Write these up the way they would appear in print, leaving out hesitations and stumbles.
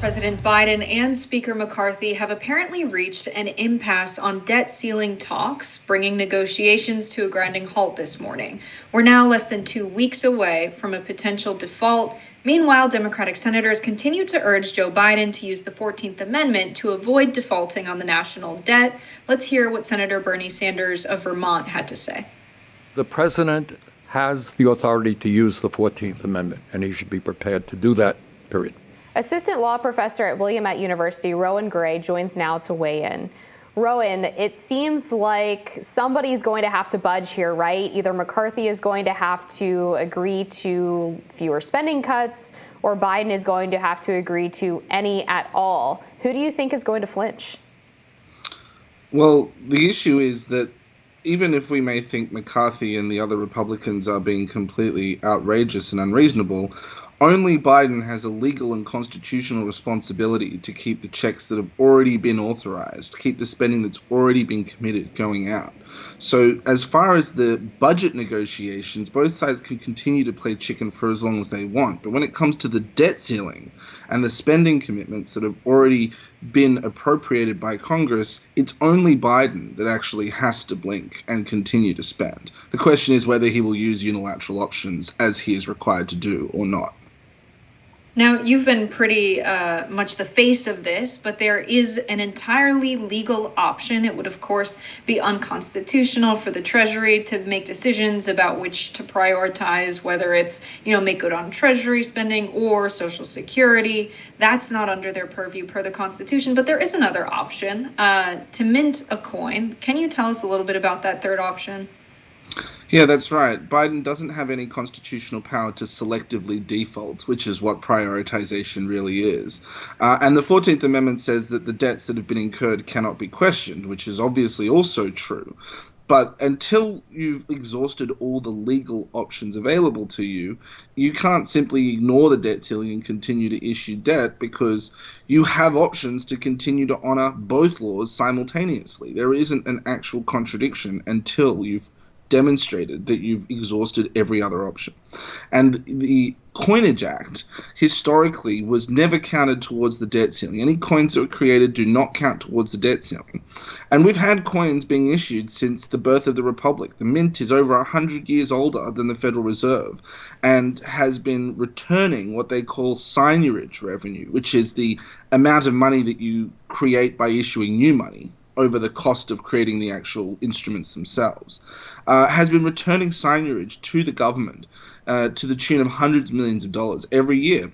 President Biden and Speaker McCarthy have apparently reached an impasse on debt ceiling talks, bringing negotiations to a grinding halt this morning. We're now less than 2 weeks away from a potential default. Meanwhile, Democratic senators continue to urge Joe Biden to use the 14th Amendment to avoid defaulting on the national debt. Let's hear what Senator Bernie Sanders of Vermont had to say. The president has the authority to use the 14th Amendment, and he should be prepared to do that, period. Assistant law professor at Willamette University Rohan Grey joins now to weigh in. Rohan, it seems like somebody's going to have to budge here, right? Either McCarthy is going to have to agree to fewer spending cuts, or Biden is going to have to agree to any at all. Who do you think is going to flinch? Well, the issue is that even if we may think McCarthy and the other Republicans are being completely outrageous and unreasonable, only Biden has a legal and constitutional responsibility to keep the checks that have already been authorized, keep the spending that's already been committed going out. So as far as the budget negotiations, both sides can continue to play chicken for as long as they want. But when it comes to the debt ceiling and the spending commitments that have already been appropriated by Congress, it's only Biden that actually has to blink and continue to spend. The question is whether he will use unilateral options as he is required to do or not. Now, you've been pretty much the face of this, but there is an entirely legal option. It would, of course, be unconstitutional for the Treasury to make decisions about which to prioritize, whether it's, make good on Treasury spending or Social Security. That's not under their purview per the Constitution. But there is another option to mint a coin. Can you tell us a little bit about that third option? Yeah, that's right. Biden doesn't have any constitutional power to selectively default, which is what prioritization really is. And the 14th Amendment says that the debts that have been incurred cannot be questioned, which is obviously also true. But until you've exhausted all the legal options available to you, you can't simply ignore the debt ceiling and continue to issue debt, because you have options to continue to honor both laws simultaneously. There isn't an actual contradiction until you've demonstrated that you've exhausted every other option. And the Coinage Act historically was never counted towards the debt ceiling. Any coins that were created do not count towards the debt ceiling. And we've had coins being issued since the birth of the Republic. The Mint is over 100 years older than the Federal Reserve and has been returning what they call seigniorage revenue, which is the amount of money that you create by issuing new money over the cost of creating the actual instruments themselves, has been returning seigniorage to the government to the tune of hundreds of millions of dollars every year.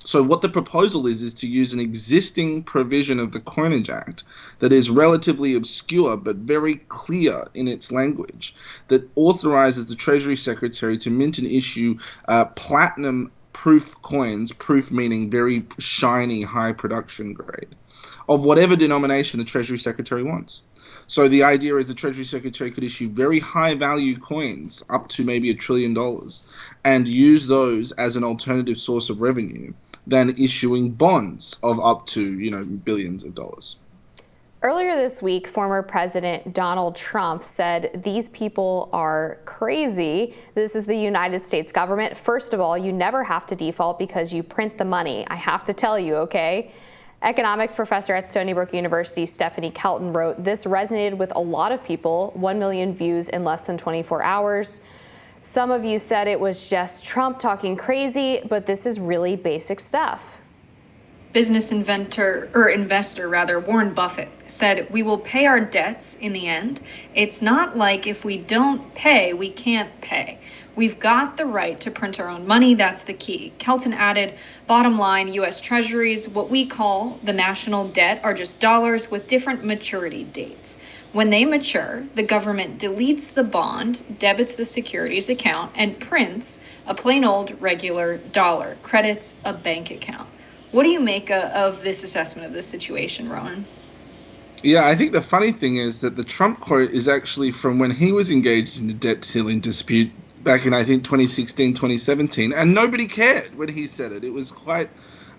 So what the proposal is to use an existing provision of the Coinage Act that is relatively obscure but very clear in its language, that authorizes the Treasury Secretary to mint and issue platinum proof coins, proof meaning very shiny, high production grade, of whatever denomination the Treasury Secretary wants. So the idea is the Treasury Secretary could issue very high value coins up to maybe $1 trillion and use those as an alternative source of revenue than issuing bonds of up to, billions of dollars. Earlier this week, former President Donald Trump said these people are crazy. This is the United States government. First of all, you never have to default because you print the money. I have to tell you, okay? Economics professor at Stony Brook University, Stephanie Kelton, wrote, "This resonated with a lot of people, 1 million views in less than 24 hours. Some of you said it was just Trump talking crazy, but this is really basic stuff." Business investor Warren Buffett said, "We will pay our debts in the end. It's not like if we don't pay, we can't pay. We've got the right to print our own money. That's the key." Kelton added, "Bottom line, U.S. Treasuries, what we call the national debt, are just dollars with different maturity dates. When they mature, the government deletes the bond, debits the securities account, and prints a plain old regular dollar, credits a bank account." What do you make of this assessment of the situation, Rohan? Yeah, I think the funny thing is that the Trump quote is actually from when he was engaged in a debt ceiling dispute back in, I think, 2016, 2017, and nobody cared when he said it. It was quite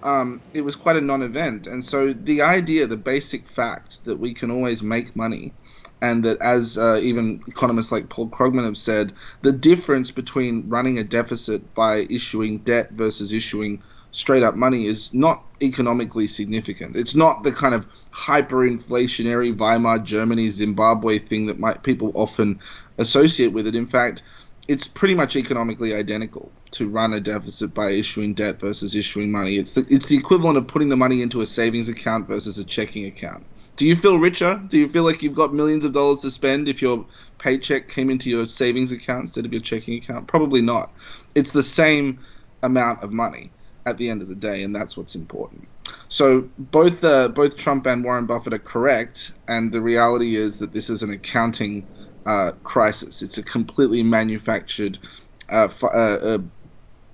a non-event. And so the idea, the basic fact that we can always make money, and that, as even economists like Paul Krugman have said, the difference between running a deficit by issuing debt versus issuing straight up money is not economically significant. It's not the kind of hyperinflationary Weimar Germany, Zimbabwe thing that people often associate with it. In fact, it's pretty much economically identical to run a deficit by issuing debt versus issuing money. It's the equivalent of putting the money into a savings account versus a checking account. Do you feel richer? Do you feel like you've got millions of dollars to spend if your paycheck came into your savings account instead of your checking account? Probably not. It's the same amount of money at the end of the day, and that's what's important. So both Trump and Warren Buffett are correct, and the reality is that this is an accounting crisis. It's a completely manufactured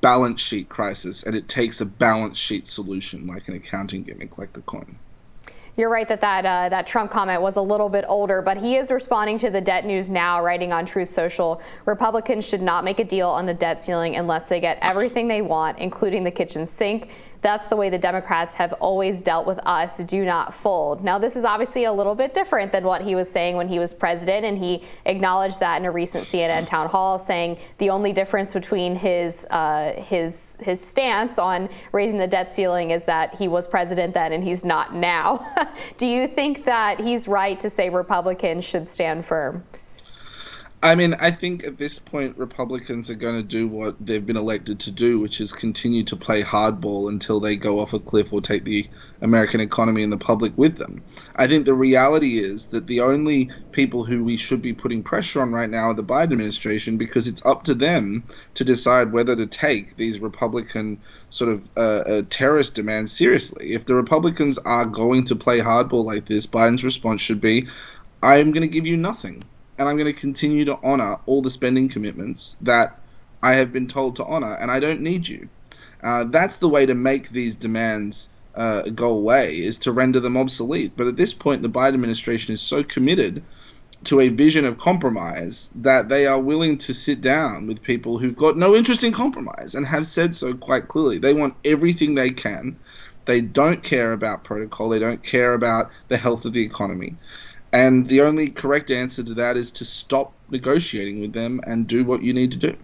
balance sheet crisis, and it takes a balance sheet solution like an accounting gimmick, like the coin. You're right that Trump comment was a little bit older, but he is responding to the debt news now, writing on Truth Social, Republicans should not make a deal on the debt ceiling unless they get everything they want, including the kitchen sink. That's the way the Democrats have always dealt with us. Do not fold. Now, this is obviously a little bit different than what he was saying when he was president, and he acknowledged that in a recent CNN town hall, saying the only difference between his stance on raising the debt ceiling is that he was president then and he's not now. Do you think that he's right to say Republicans should stand firm? I mean, I think at this point, Republicans are going to do what they've been elected to do, which is continue to play hardball until they go off a cliff or take the American economy and the public with them. I think the reality is that the only people who we should be putting pressure on right now are the Biden administration, because it's up to them to decide whether to take these Republican sort of terrorist demands seriously. If the Republicans are going to play hardball like this, Biden's response should be, I'm going to give you nothing. And I'm going to continue to honor all the spending commitments that I have been told to honor, and I don't need you. That's the way to make these demands go away, is to render them obsolete. But at this point, the Biden administration is so committed to a vision of compromise that they are willing to sit down with people who've got no interest in compromise and have said so quite clearly. They want everything they can. They don't care about protocol. They don't care about the health of the economy. And the only correct answer to that is to stop negotiating with them and do what you need to do.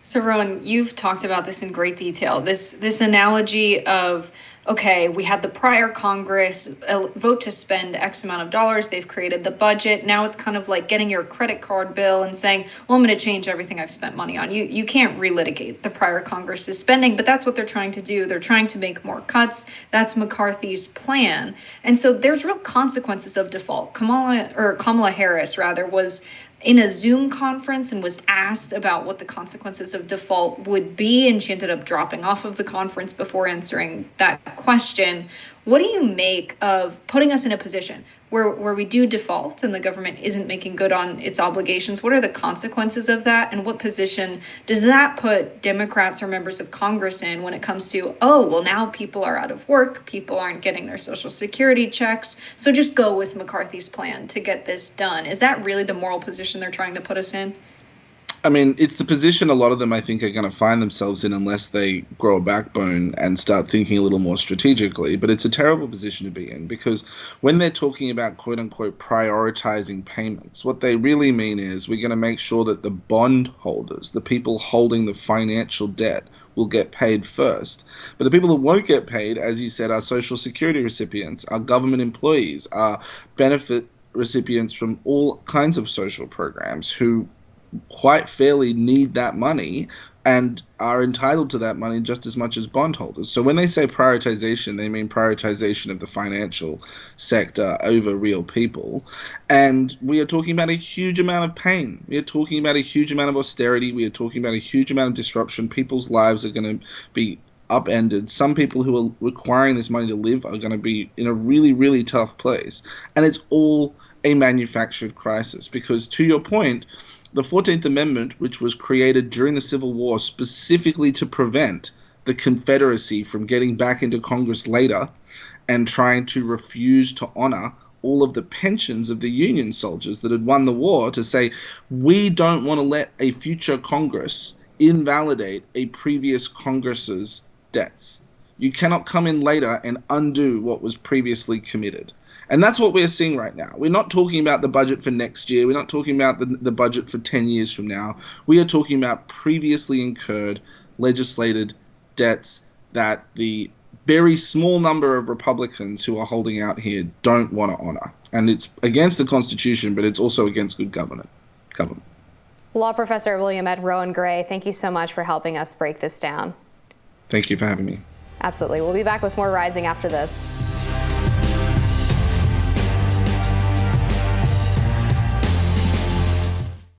So, Rohan, you've talked about this in great detail. This analogy of, okay, we had the prior Congress vote to spend X amount of dollars. They've created the budget. Now it's kind of like getting your credit card bill and saying, well, I'm going to change everything I've spent money on. You can't relitigate the prior Congress's spending, but that's what they're trying to do. They're trying to make more cuts. That's McCarthy's plan. And so there's real consequences of default. Kamala Harris, rather, was in a Zoom conference and was asked about what the consequences of default would be, and she ended up dropping off of the conference before answering that question. What do you make of putting us in a position where we do default and the government isn't making good on its obligations? What are the consequences of that? And what position does that put Democrats or members of Congress in when it comes to, oh, well, now people are out of work, people aren't getting their Social Security checks, so just go with McCarthy's plan to get this done? Is that really the moral position they're trying to put us in? I mean, it's the position a lot of them, I think, are going to find themselves in unless they grow a backbone and start thinking a little more strategically. But it's a terrible position to be in, because when they're talking about, quote unquote, prioritizing payments, what they really mean is we're going to make sure that the bond holders, the people holding the financial debt, will get paid first. But the people that won't get paid, as you said, are Social Security recipients, are government employees, are benefit recipients from all kinds of social programs who quite fairly need that money and are entitled to that money just as much as bondholders. So when they say prioritization, they mean prioritization of the financial sector over real people. And we are talking about a huge amount of pain. We are talking about a huge amount of austerity. We are talking about a huge amount of disruption. People's lives are going to be upended. Some people who are requiring this money to live are going to be in a really, really tough place. And it's all a manufactured crisis, because, to your point, the 14th Amendment, which was created during the Civil War specifically to prevent the Confederacy from getting back into Congress later and trying to refuse to honor all of the pensions of the Union soldiers that had won the war, to say, we don't want to let a future Congress invalidate a previous Congress's debts. You cannot come in later and undo what was previously committed. And that's what we're seeing right now. We're not talking about the budget for next year. We're not talking about the budget for 10 years from now. We are talking about previously incurred legislated debts that the very small number of Republicans who are holding out here don't want to honor. And it's against the Constitution, but it's also against good government. Law professor at Willamette Rohan Grey, thank you so much for helping us break this down. Thank you for having me. Absolutely. We'll be back with more Rising after this.